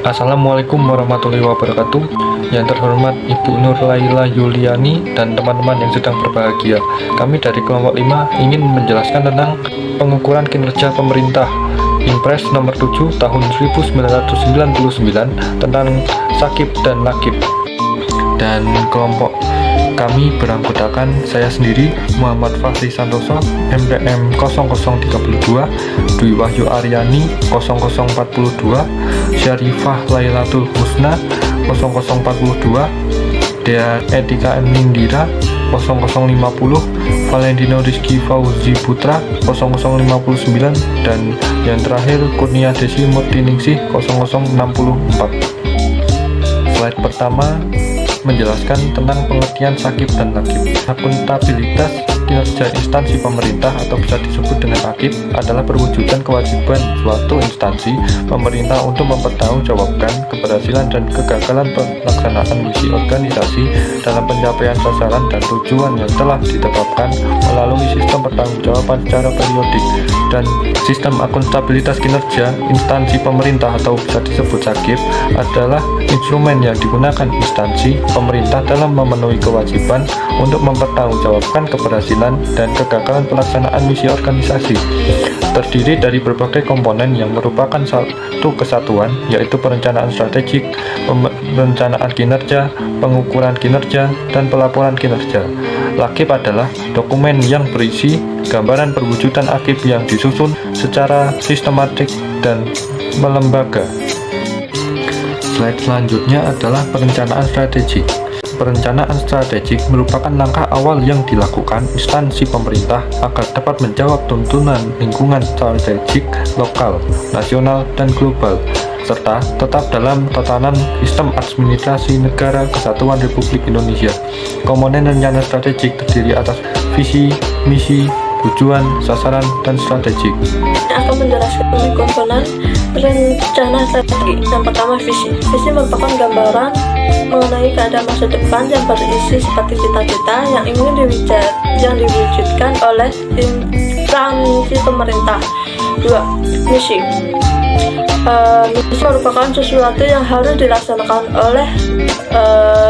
Assalamualaikum warahmatullahi wabarakatuh. Yang terhormat Ibu Nur Laila Yuliani dan teman-teman yang sedang berbahagia. Kami dari kelompok 5 ingin menjelaskan tentang pengukuran kinerja pemerintah Impres nomor 7 tahun 1999 tentang Sakib dan Lakib. Dan kelompok kami beranggotakan saya sendiri, Muhammad Fahri Santoso, MDM 0032, Dwi Wahyu Aryani 0042, Syarifah Lailatul Husna 0042, Dea Etika Nindira 0050, Valentino Rizky Fauzi Putra 0059, dan yang terakhir Kurnia Desi Murtiningsih 0064. Slide pertama menjelaskan tentang pengertian sakib dan lakib. Akuntabilitas kinerja instansi pemerintah atau bisa disebut dengan akib adalah perwujudan kewajiban suatu instansi pemerintah untuk mempertanggungjawabkan keberhasilan dan kegagalan pelaksanaan misi organisasi dalam pencapaian sasaran dan tujuan yang telah ditetapkan melalui sistem pertanggungjawaban secara periodik. Dan sistem akuntabilitas kinerja instansi pemerintah atau bisa disebut sakib adalah instrumen yang digunakan instansi pemerintah dalam memenuhi kewajiban untuk mempertanggungjawabkan keberhasilan dan kegagalan pelaksanaan misi organisasi. Terdiri dari berbagai komponen yang merupakan satu kesatuan, yaitu perencanaan strategik, perencanaan kinerja, pengukuran kinerja, dan pelaporan kinerja. Lakib adalah dokumen yang berisi gambaran perwujudan akib yang disusun secara sistematik dan melembaga. Slide selanjutnya adalah perencanaan strategik. Perencanaan strategik merupakan langkah awal yang dilakukan instansi pemerintah agar dapat menjawab tuntunan lingkungan strategik lokal, nasional, dan global, serta tetap dalam tatanan sistem administrasi negara kesatuan Republik Indonesia. Komponen rencana strategik terdiri atas visi, misi, tujuan, sasaran, dan strategik. Akan menjelaskan komponen rencana strategi. Yang pertama, visi. Visi merupakan gambaran mengenai keadaan masa depan yang berisi seperti cita-cita yang ingin diwujudkan oleh instansi pemerintah. 2. Misi. Misi merupakan sesuatu yang harus dilaksanakan oleh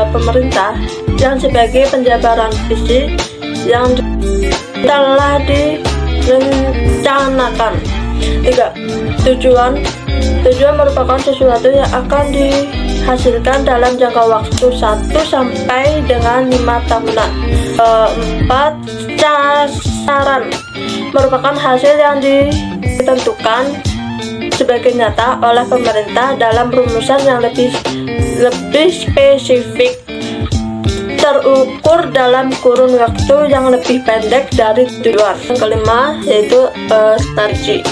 pemerintah yang sebagai penjabaran visi yang telah direncanakan. 3. Tujuan. Tujuan merupakan sesuatu yang akan dihasilkan dalam jangka waktu 1 sampai dengan 5 tahunan. 4. Sasaran merupakan hasil yang ditentukan sebagai nyata oleh pemerintah dalam rumusan yang lebih spesifik, terukur dalam kurun waktu yang lebih pendek dari tujuan. Yang kelima yaitu strategi.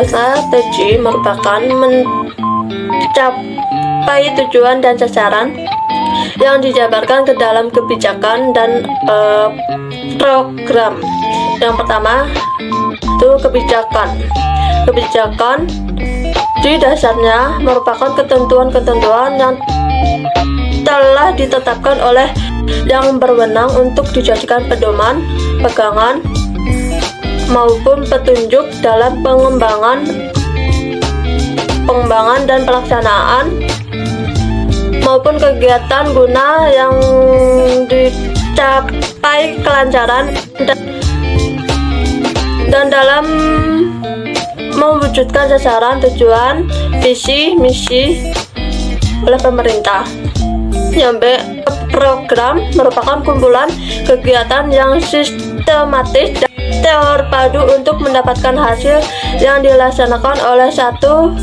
Strategi merupakan mencapai tujuan dan sasaran yang dijabarkan ke dalam kebijakan dan program. Yang pertama itu kebijakan. Kebijakan di dasarnya merupakan ketentuan-ketentuan yang telah ditetapkan oleh yang berwenang untuk dijadikan pedoman, pegangan, maupun petunjuk dalam pengembangan dan pelaksanaan maupun kegiatan guna yang dicapai kelancaran dan dalam mewujudkan sasaran, tujuan, visi, misi oleh pemerintah. Yang B, program merupakan kumpulan kegiatan yang sistematis dan terpadu untuk mendapatkan hasil yang dilaksanakan oleh satu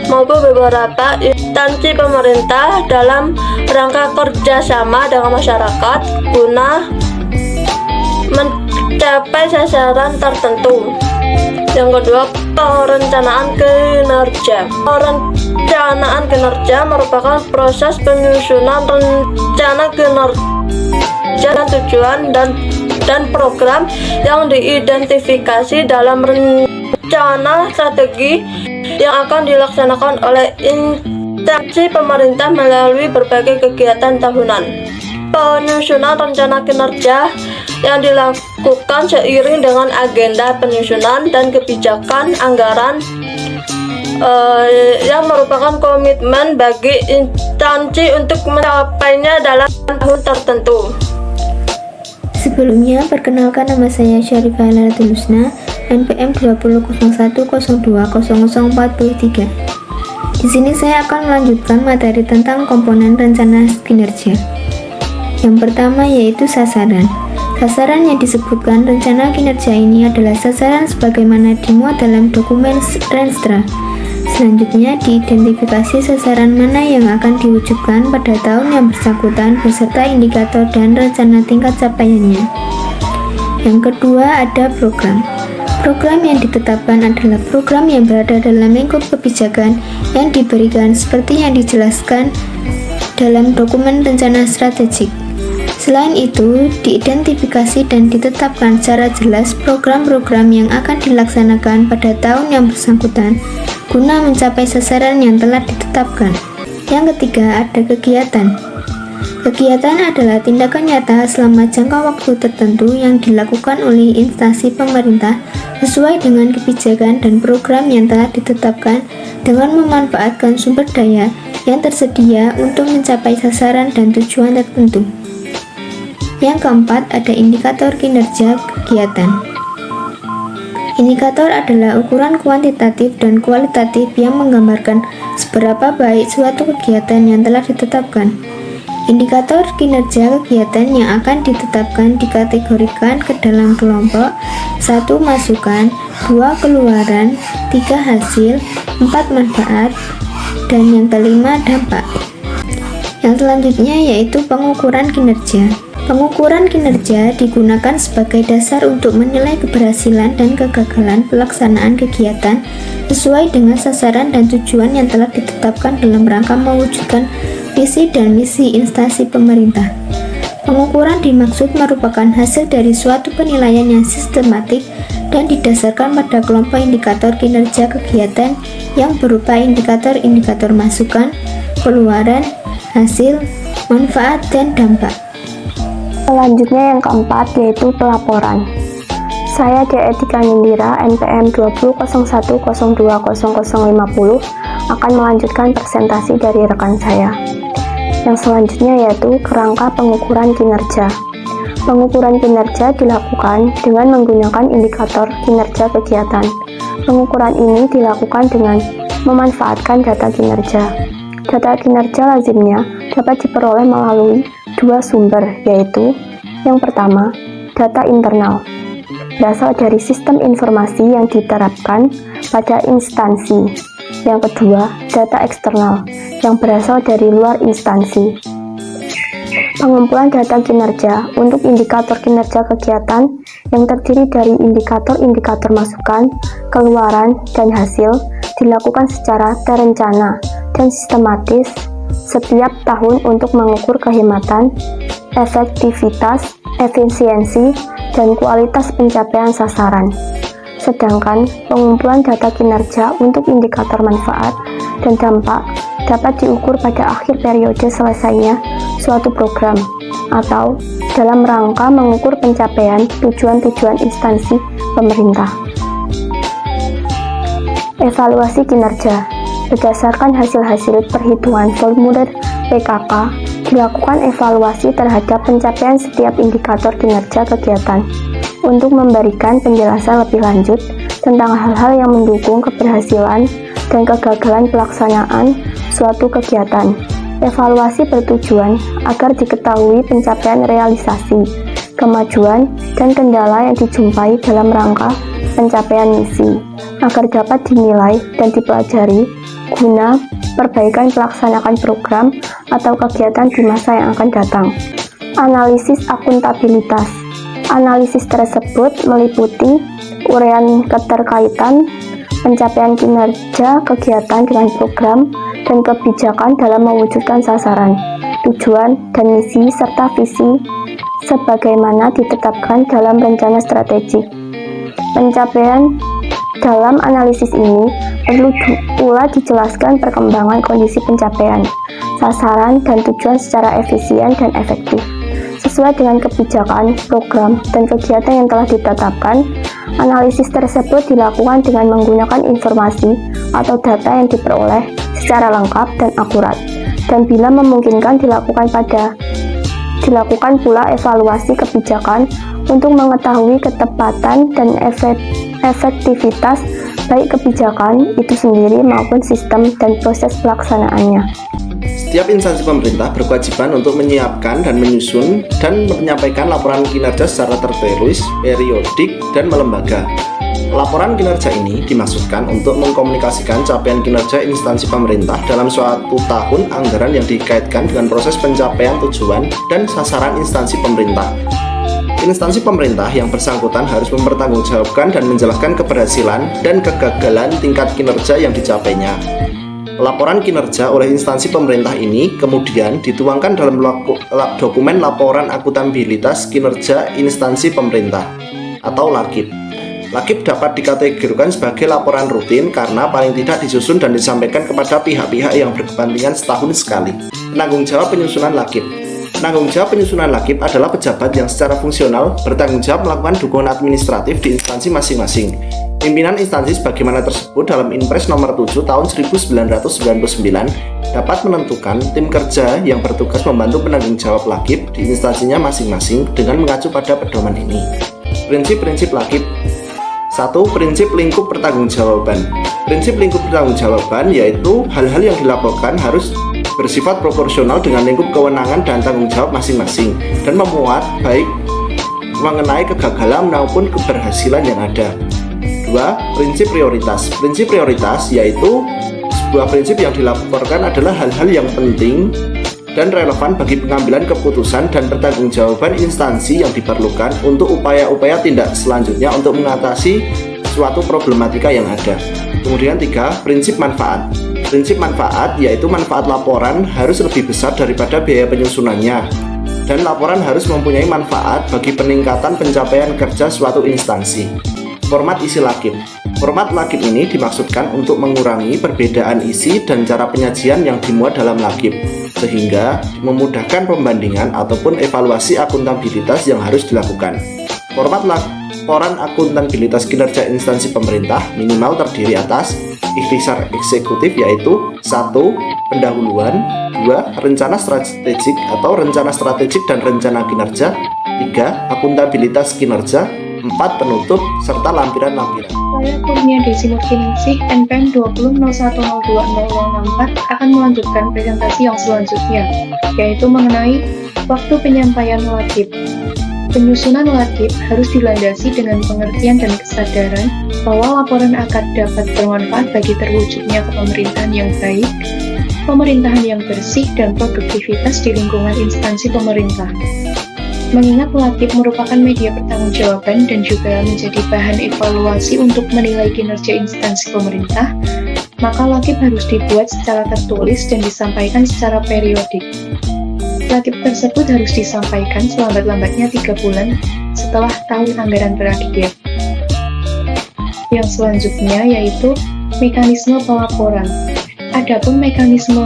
maupun beberapa instansi pemerintah dalam rangka kerjasama dengan masyarakat guna mencapai sasaran tertentu. Yang kedua, perencanaan kinerja. Perencanaan kinerja merupakan proses penyusunan rencana kinerja dan tujuan dan program yang diidentifikasi dalam rencana strategi yang akan dilaksanakan oleh instansi pemerintah melalui berbagai kegiatan tahunan. Penyusunan rencana kinerja yang dilakukan seiring dengan agenda penyusunan dan kebijakan anggaran yang merupakan komitmen bagi instansi untuk mencapainya dalam tahun tertentu. Sebelumnya, perkenalkan, nama saya Syarifah Lailatul Husna, NPM 200102004043. Di sini saya akan melanjutkan materi tentang komponen rencana kinerja. Yang pertama yaitu sasaran. Sasaran yang disebutkan rencana kinerja ini adalah sasaran sebagaimana dimuat dalam dokumen Renstra. Selanjutnya, diidentifikasi sasaran mana yang akan diwujudkan pada tahun yang bersangkutan beserta indikator dan rencana tingkat capaiannya. Yang kedua, ada program. Program yang ditetapkan adalah program yang berada dalam lingkup kebijakan yang diberikan seperti yang dijelaskan dalam dokumen rencana strategik. Selain itu, diidentifikasi dan ditetapkan secara jelas program-program yang akan dilaksanakan pada tahun yang bersangkutan guna mencapai sasaran yang telah ditetapkan. Yang ketiga, ada kegiatan. Kegiatan adalah tindakan nyata selama jangka waktu tertentu yang dilakukan oleh instansi pemerintah sesuai dengan kebijakan dan program yang telah ditetapkan dengan memanfaatkan sumber daya yang tersedia untuk mencapai sasaran dan tujuan tertentu. Yang keempat, ada indikator kinerja kegiatan. Indikator adalah ukuran kuantitatif dan kualitatif yang menggambarkan seberapa baik suatu kegiatan yang telah ditetapkan. Indikator kinerja kegiatan yang akan ditetapkan dikategorikan ke dalam kelompok 1 masukan, 2 keluaran, 3 hasil, 4 manfaat, dan yang kelima dampak. Yang selanjutnya yaitu pengukuran kinerja. Pengukuran kinerja digunakan sebagai dasar untuk menilai keberhasilan dan kegagalan pelaksanaan kegiatan sesuai dengan sasaran dan tujuan yang telah ditetapkan dalam rangka mewujudkan visi dan misi instansi pemerintah. Pengukuran dimaksud merupakan hasil dari suatu penilaian yang sistematik dan didasarkan pada kelompok indikator kinerja kegiatan yang berupa indikator-indikator masukan, keluaran, hasil, manfaat, dan dampak. Selanjutnya yang keempat yaitu pelaporan. Saya Etika Nindira, NPM 2001020050 akan melanjutkan presentasi dari rekan saya. Yang selanjutnya yaitu kerangka pengukuran kinerja. Pengukuran kinerja dilakukan dengan menggunakan indikator kinerja kegiatan. Pengukuran ini dilakukan dengan memanfaatkan data kinerja. Data kinerja lazimnya dapat diperoleh melalui dua sumber, yaitu yang pertama, data internal, berasal dari sistem informasi yang diterapkan pada instansi. Yang kedua, data eksternal, yang berasal dari luar instansi. Pengumpulan data kinerja untuk indikator kinerja kegiatan yang terdiri dari indikator-indikator masukan, keluaran, dan hasil dilakukan secara terencana dan sistematis setiap tahun untuk mengukur kehematan, efektivitas, efisiensi, dan kualitas pencapaian sasaran. Sedangkan pengumpulan data kinerja untuk indikator manfaat dan dampak dapat diukur pada akhir periode selesainya suatu program atau dalam rangka mengukur pencapaian tujuan-tujuan instansi pemerintah. Evaluasi kinerja. Berdasarkan hasil-hasil perhitungan formulir PKK, dilakukan evaluasi terhadap pencapaian setiap indikator kinerja kegiatan untuk memberikan penjelasan lebih lanjut tentang hal-hal yang mendukung keberhasilan dan kegagalan pelaksanaan suatu kegiatan. Evaluasi bertujuan agar diketahui pencapaian realisasi, kemajuan, dan kendala yang dijumpai dalam rangka pencapaian misi, agar dapat dinilai dan dipelajari guna perbaikan pelaksanaan program atau kegiatan di masa yang akan datang. Analisis akuntabilitas. Analisis tersebut meliputi uraian keterkaitan pencapaian kinerja kegiatan dengan program dan kebijakan dalam mewujudkan sasaran, tujuan, dan misi serta visi sebagaimana ditetapkan dalam rencana strategik. Pencapaian dalam analisis ini perlu pula dijelaskan perkembangan kondisi pencapaian, sasaran, dan tujuan secara efisien dan efektif, sesuai dengan kebijakan, program, dan kegiatan yang telah ditetapkan Analisis tersebut dilakukan dengan menggunakan informasi atau data yang diperoleh secara lengkap dan akurat, dan bila memungkinkan dilakukan pula evaluasi kebijakan untuk mengetahui ketepatan dan efektivitas baik kebijakan itu sendiri maupun sistem dan proses pelaksanaannya. Setiap instansi pemerintah berkewajiban untuk menyiapkan dan menyusun dan menyampaikan laporan kinerja secara tertulis, periodik, dan melembaga. Laporan kinerja ini dimaksudkan untuk mengkomunikasikan capaian kinerja instansi pemerintah dalam suatu tahun anggaran yang dikaitkan dengan proses pencapaian tujuan dan sasaran instansi pemerintah. Instansi pemerintah yang bersangkutan harus mempertanggungjawabkan dan menjelaskan keberhasilan dan kegagalan tingkat kinerja yang dicapainya. Laporan kinerja oleh instansi pemerintah ini kemudian dituangkan dalam dokumen laporan akuntabilitas kinerja instansi pemerintah atau LAKIP. LAKIP dapat dikategorikan sebagai laporan rutin karena paling tidak disusun dan disampaikan kepada pihak-pihak yang berkepentingan setahun sekali. Penanggung jawab penyusunan LAKIP. Penanggung jawab penyusunan LAKIP adalah pejabat yang secara fungsional bertanggung jawab melakukan dukungan administratif di instansi masing-masing. Pimpinan instansi sebagaimana tersebut dalam Inpres nomor 7 tahun 1999 dapat menentukan tim kerja yang bertugas membantu penanggung jawab LAKIP di instansinya masing-masing dengan mengacu pada pedoman ini. Prinsip-prinsip LAKIP. 1. Prinsip lingkup pertanggungjawaban. Prinsip lingkup pertanggungjawaban yaitu hal-hal yang dilaporkan harus bersifat proporsional dengan lingkup kewenangan dan tanggung jawab masing-masing dan memuat baik mengenai kegagalan maupun keberhasilan yang ada. 2. Prinsip prioritas. Prinsip prioritas yaitu sebuah prinsip yang dilaporkan adalah hal-hal yang penting dan relevan bagi pengambilan keputusan dan pertanggungjawaban instansi yang diperlukan untuk upaya-upaya tindak selanjutnya untuk mengatasi suatu problematika yang ada. Kemudian 3. Prinsip manfaat. Prinsip manfaat yaitu manfaat laporan harus lebih besar daripada biaya penyusunannya dan laporan harus mempunyai manfaat bagi peningkatan pencapaian kerja suatu instansi. Format isi LAKIP. Format LAKIP ini dimaksudkan untuk mengurangi perbedaan isi dan cara penyajian yang dimuat dalam LAKIP, sehingga memudahkan pembandingan ataupun evaluasi akuntabilitas yang harus dilakukan. Format laporan akuntabilitas kinerja instansi pemerintah minimal terdiri atas ikhtisar eksekutif yaitu 1. Pendahuluan, 2. Rencana strategik atau rencana strategik dan rencana kinerja, 3. Akuntabilitas kinerja, 4. Penutup, serta lampiran-lampiran. Saya Kurnia Desi Murtiningsih, NPM 20.01020064 akan melanjutkan presentasi yang selanjutnya, yaitu mengenai waktu penyampaian LAKIP. Penyusunan LAKIP harus dilandasi dengan pengertian dan kesadaran bahwa laporan akan dapat bermanfaat bagi terwujudnya kepemerintahan yang baik, pemerintahan yang bersih, dan produktivitas di lingkungan instansi pemerintah. Mengingat LAKIP merupakan media pertanggungjawaban dan juga menjadi bahan evaluasi untuk menilai kinerja instansi pemerintah, maka LAKIP harus dibuat secara tertulis dan disampaikan secara periodik. LAKIP tersebut harus disampaikan selambat-lambatnya 3 bulan setelah tahun anggaran berakhir. Yang selanjutnya yaitu mekanisme pelaporan. Adapun mekanisme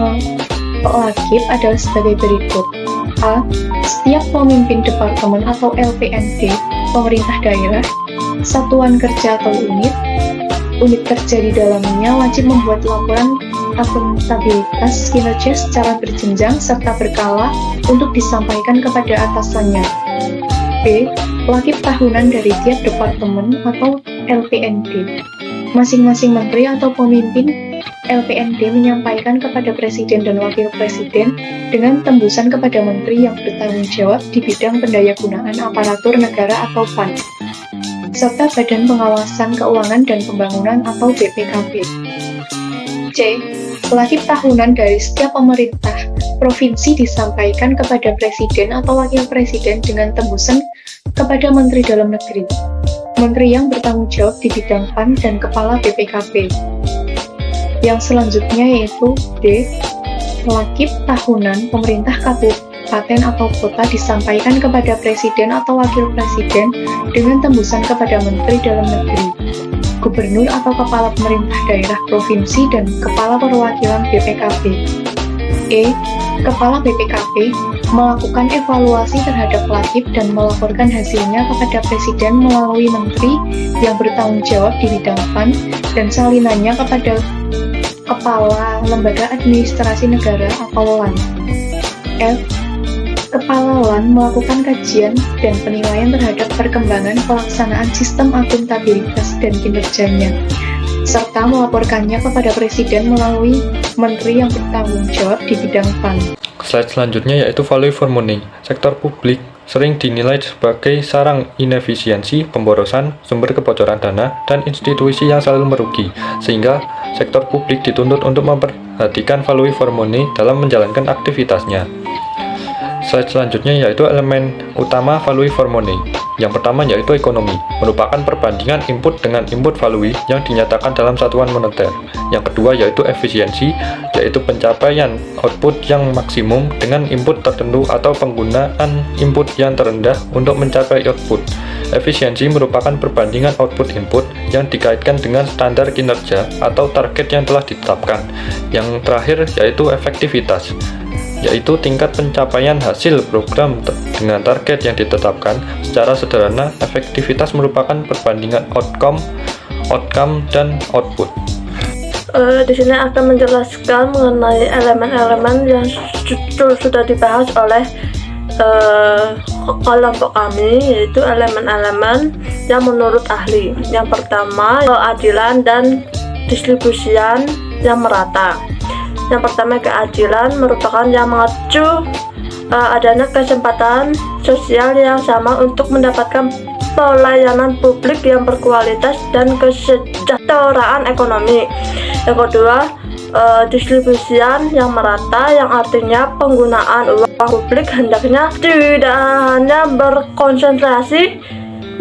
LAKIP adalah sebagai berikut. A. Setiap pemimpin departemen atau LPND, pemerintah daerah, satuan kerja atau unit kerja di dalamnya wajib membuat laporan akuntabilitas kinerja secara berjenjang serta berkala untuk disampaikan kepada atasannya. B. LAKIP tahunan dari tiap departemen atau LPND. Masing-masing menteri atau pemimpin LPND menyampaikan kepada Presiden dan Wakil Presiden dengan tembusan kepada Menteri yang bertanggung jawab di bidang pendayagunaan aparatur negara atau PAN, serta Badan Pengawasan Keuangan dan Pembangunan atau BPKP. C. LAKIP tahunan dari setiap pemerintah provinsi disampaikan kepada Presiden atau Wakil Presiden dengan tembusan kepada Menteri Dalam Negeri, Menteri yang bertanggung jawab di bidang PAN, dan Kepala BPKP. Yang selanjutnya yaitu D. LAKIP tahunan pemerintah kabupaten atau kota disampaikan kepada Presiden atau Wakil Presiden dengan tembusan kepada Menteri Dalam Negeri, Gubernur atau Kepala Pemerintah Daerah Provinsi, dan Kepala Perwakilan BPKP. E. Kepala BPKP melakukan evaluasi terhadap Lakip dan melaporkan hasilnya kepada Presiden melalui Menteri yang bertanggung jawab di bidang PAN dan salinannya kepada Kepala Lembaga Administrasi Negara atau LAN. F. Kepala LAN melakukan kajian dan penilaian terhadap perkembangan pelaksanaan sistem akuntabilitas dan kinerjanya, serta melaporkannya kepada Presiden melalui Menteri yang bertanggung jawab di bidang PAN. Slide selanjutnya yaitu value for money. Sektor publik sering dinilai sebagai sarang inefisiensi, pemborosan, sumber kebocoran dana, dan institusi yang selalu merugi, sehingga sektor publik dituntut untuk memperhatikan value for money dalam menjalankan aktivitasnya. Slide selanjutnya yaitu elemen utama value for money. Yang pertama yaitu ekonomi, merupakan perbandingan input dengan input value yang dinyatakan dalam satuan moneter. Yang kedua yaitu efisiensi, yaitu pencapaian output yang maksimum dengan input tertentu atau penggunaan input yang terendah untuk mencapai output. Efisiensi merupakan perbandingan output input yang dikaitkan dengan standar kinerja atau target yang telah ditetapkan. Yang terakhir yaitu efektivitas, yaitu tingkat pencapaian hasil program dengan target yang ditetapkan. Secara sederhana, efektivitas merupakan perbandingan outcome, dan output. Di sini akan menjelaskan mengenai elemen-elemen yang sudah dibahas oleh kelompok kami, yaitu elemen-elemen yang menurut ahli. Yang pertama, keadilan dan distribusian yang merata. Yang pertama, keadilan merupakan yang mengacu adanya kesempatan sosial yang sama untuk mendapatkan pelayanan publik yang berkualitas dan kesejahteraan ekonomi. Yang kedua, distribusian yang merata, yang artinya penggunaan uang publik hendaknya tidak hanya berkonsentrasi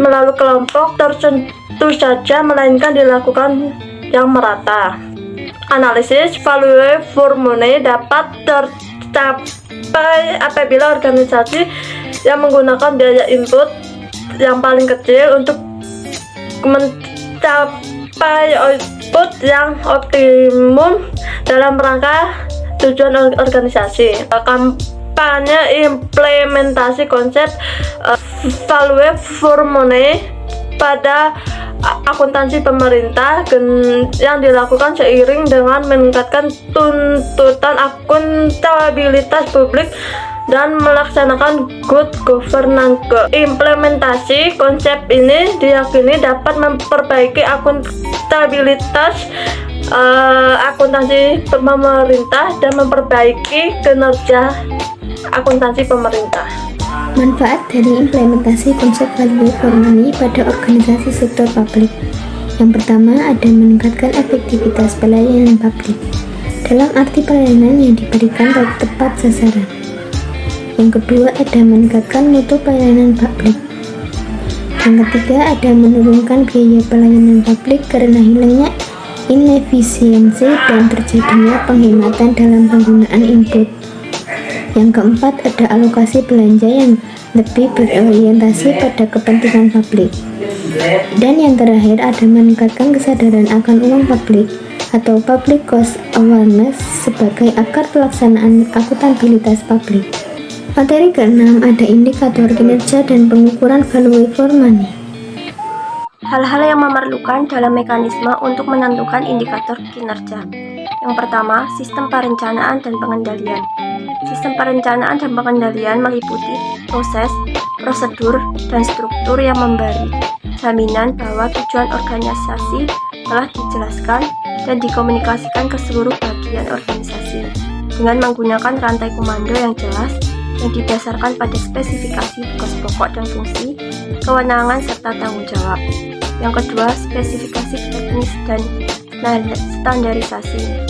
melalui kelompok tertentu saja, melainkan dilakukan yang merata. Analisis value for money dapat tercapai apabila organisasi yang menggunakan biaya input yang paling kecil untuk mencapai output yang optimum dalam rangka tujuan organisasi. Kampanye implementasi konsep value for money pada akuntansi pemerintah yang dilakukan seiring dengan meningkatkan tuntutan akuntabilitas publik dan melaksanakan good governance. Implementasi konsep ini diyakini dapat memperbaiki akuntabilitas akuntansi pemerintah dan memperbaiki kinerja akuntansi pemerintah. Manfaat dari implementasi konsep value for money pada organisasi sektor publik. Yang pertama, ada meningkatkan efektivitas pelayanan publik dalam arti pelayanan yang diberikan tepat sasaran. Yang kedua, ada meningkatkan mutu pelayanan publik. Yang ketiga, ada menurunkan biaya pelayanan publik karena hilangnya inefisiensi dan terjadinya penghematan dalam penggunaan input. Yang keempat, ada alokasi belanja yang lebih berorientasi pada kepentingan publik. Dan yang terakhir, ada meningkatkan kesadaran akan uang publik atau public cost awareness sebagai akar pelaksanaan akuntabilitas publik. Materi ke-6, ada indikator kinerja dan pengukuran value for money. Hal-hal yang memerlukan dalam mekanisme untuk menentukan indikator kinerja. Yang pertama, sistem perencanaan dan pengendalian. Sistem perencanaan dan pengendalian meliputi proses, prosedur, dan struktur yang memberi jaminan bahwa tujuan organisasi telah dijelaskan dan dikomunikasikan ke seluruh bagian organisasi dengan menggunakan rantai komando yang jelas yang didasarkan pada spesifikasi tugas pokok dan fungsi, kewenangan, serta tanggung jawab. Yang kedua, spesifikasi teknis dan standarisasi.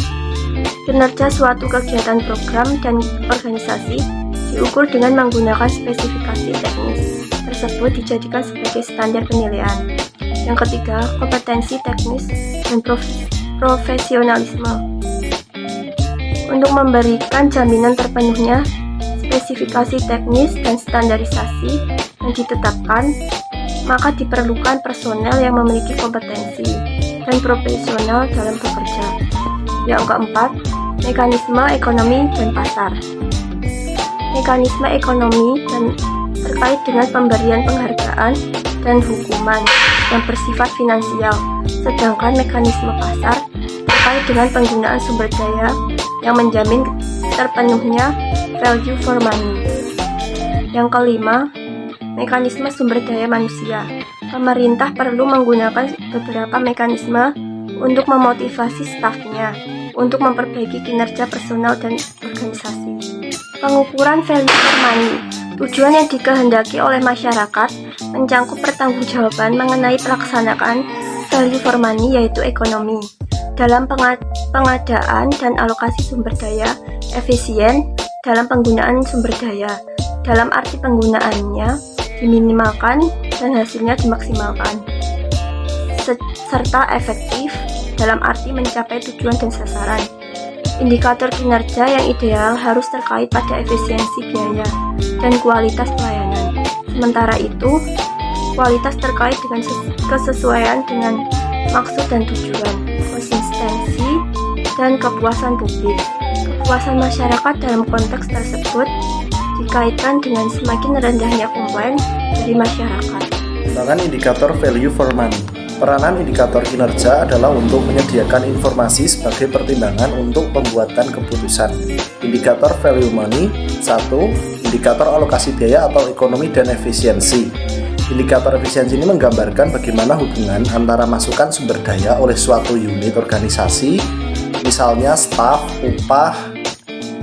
Kinerja suatu kegiatan program dan organisasi diukur dengan menggunakan spesifikasi teknis tersebut dijadikan sebagai standar penilaian. Yang ketiga, kompetensi teknis dan profesionalisme. Untuk memberikan jaminan terpenuhnya spesifikasi teknis dan standarisasi yang ditetapkan, maka diperlukan personel yang memiliki kompetensi dan profesional dalam bekerja. Yang keempat, mekanisme ekonomi dan pasar. mekanisme ekonomi dan terkait dengan pemberian penghargaan dan hukuman yang bersifat finansial, sedangkan mekanisme pasar terkait dengan penggunaan sumber daya yang menjamin terpenuhnya value for money. Yang kelima, mekanisme sumber daya manusia. Pemerintah perlu menggunakan beberapa mekanisme untuk memotivasi stafnya untuk memperbaiki kinerja personal dan organisasi. Pengukuran value for money. Tujuan yang dikehendaki oleh masyarakat mencangkup pertanggungjawaban mengenai pelaksanaan value for money, yaitu ekonomi, dalam pengadaan dan alokasi sumber daya, efisien dalam penggunaan sumber daya, dalam arti penggunaannya diminimalkan dan hasilnya dimaksimalkan, serta efektif dalam arti mencapai tujuan dan sasaran. Indikator kinerja yang ideal harus terkait pada efisiensi biaya dan kualitas pelayanan. Sementara itu, kualitas terkait dengan kesesuaian dengan maksud dan tujuan, konsistensi, dan kepuasan publik. Kepuasan masyarakat dalam konteks tersebut dikaitkan dengan semakin rendahnya komplain dari masyarakat. Pengembangan indikator value for money. Peranan indikator kinerja adalah untuk menyediakan informasi sebagai pertimbangan untuk pembuatan keputusan. Indikator value money. 1. Indikator alokasi biaya atau ekonomi dan efisiensi. Indikator efisiensi ini menggambarkan bagaimana hubungan antara masukan sumber daya oleh suatu unit organisasi, misalnya staf, upah,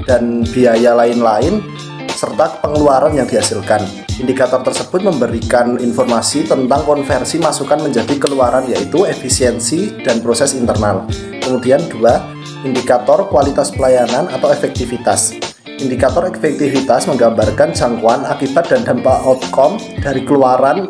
dan biaya lain-lain, serta pengeluaran yang dihasilkan. Indikator tersebut memberikan informasi tentang konversi masukan menjadi keluaran, yaitu efisiensi dan proses internal. Kemudian 2, indikator kualitas pelayanan atau efektivitas. Indikator efektivitas menggambarkan jangkauan akibat dan dampak outcome dari keluaran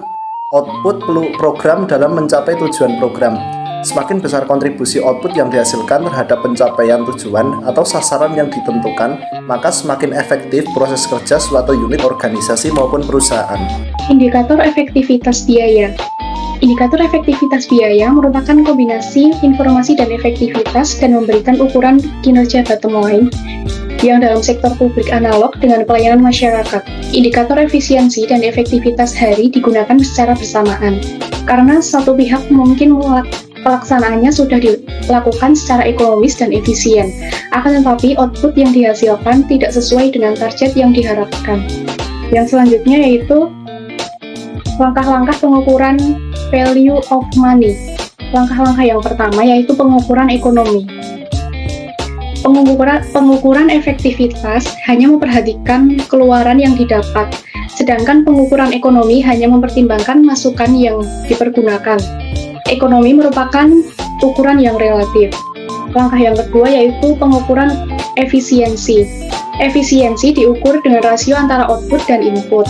output program dalam mencapai tujuan program. Semakin besar kontribusi output yang dihasilkan terhadap pencapaian tujuan atau sasaran yang ditentukan, maka semakin efektif proses kerja suatu unit organisasi maupun perusahaan. Indikator efektivitas biaya. Indikator efektivitas biaya merupakan kombinasi informasi dan efektivitas dan memberikan ukuran kinerja bottom line yang dalam sektor publik analog dengan pelayanan masyarakat. Indikator efisiensi dan efektivitas hari digunakan secara bersamaan, karena satu pihak mungkin pelaksanaannya sudah dilakukan secara ekonomis dan efisien, akan tetapi output yang dihasilkan tidak sesuai dengan target yang diharapkan. Yang selanjutnya yaitu langkah-langkah pengukuran value of money. Langkah-langkah yang pertama yaitu pengukuran ekonomi. Pengukuran efektivitas hanya memperhatikan keluaran yang didapat, sedangkan pengukuran ekonomi hanya mempertimbangkan masukan yang dipergunakan. Ekonomi merupakan ukuran yang relatif. Langkah yang kedua yaitu pengukuran efisiensi. Efisiensi diukur dengan rasio antara output dan input.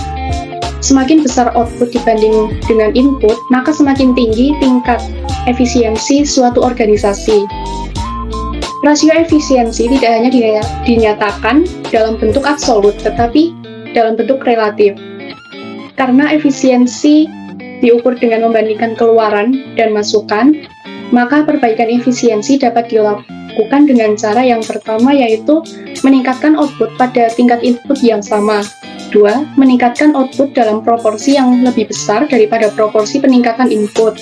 Semakin besar output dibanding dengan input, maka semakin tinggi tingkat efisiensi suatu organisasi. Rasio efisiensi tidak hanya dinyatakan dalam bentuk absolut, tetapi dalam bentuk relatif. Karena efisiensi diukur dengan membandingkan keluaran dan masukan, maka perbaikan efisiensi dapat dilakukan dengan cara yang pertama, yaitu meningkatkan output pada tingkat input yang sama. 2. Meningkatkan output dalam proporsi yang lebih besar daripada proporsi peningkatan input.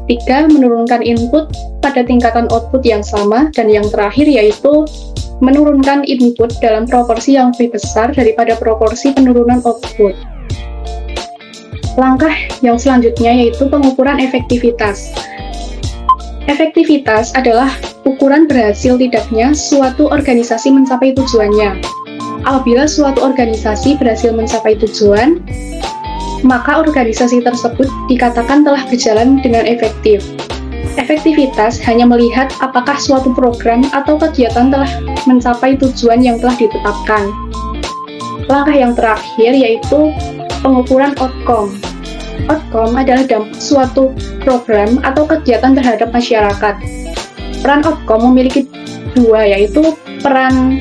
3. Menurunkan input pada tingkatan output yang sama. Dan yang terakhir yaitu menurunkan input dalam proporsi yang lebih besar daripada proporsi penurunan output. Langkah yang selanjutnya yaitu pengukuran efektivitas. Efektivitas adalah ukuran berhasil tidaknya suatu organisasi mencapai tujuannya. Apabila suatu organisasi berhasil mencapai tujuan, maka organisasi tersebut dikatakan telah berjalan dengan efektif. Efektivitas hanya melihat apakah suatu program atau kegiatan telah mencapai tujuan yang telah ditetapkan. Langkah yang terakhir yaitu pengukuran outcome. Outcome adalah dampak suatu program atau kegiatan terhadap masyarakat. Peran outcome memiliki dua, yaitu peran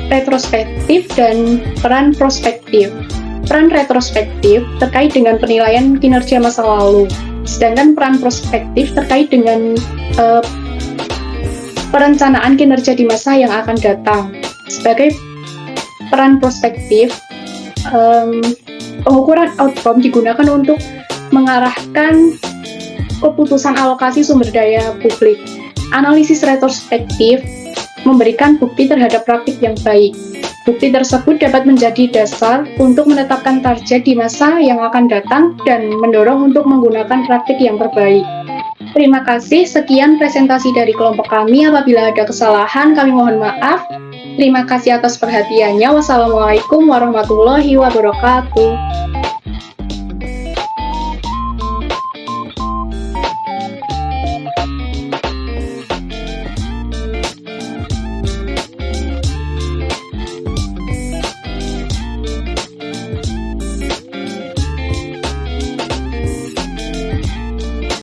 retrospektif dan peran prospektif. Peran retrospektif terkait dengan penilaian kinerja masa lalu, sedangkan peran prospektif terkait dengan perencanaan kinerja di masa yang akan datang. Sebagai peran prospektif, pengukuran outcome digunakan untuk mengarahkan keputusan alokasi sumber daya publik. Analisis retrospektif memberikan bukti terhadap praktik yang baik. Bukti tersebut dapat menjadi dasar untuk menetapkan target di masa yang akan datang dan mendorong untuk menggunakan praktik yang terbaik. Terima kasih, sekian presentasi dari kelompok kami. Apabila ada kesalahan, kami mohon maaf. Terima kasih atas perhatiannya. Wassalamualaikum warahmatullahi wabarakatuh.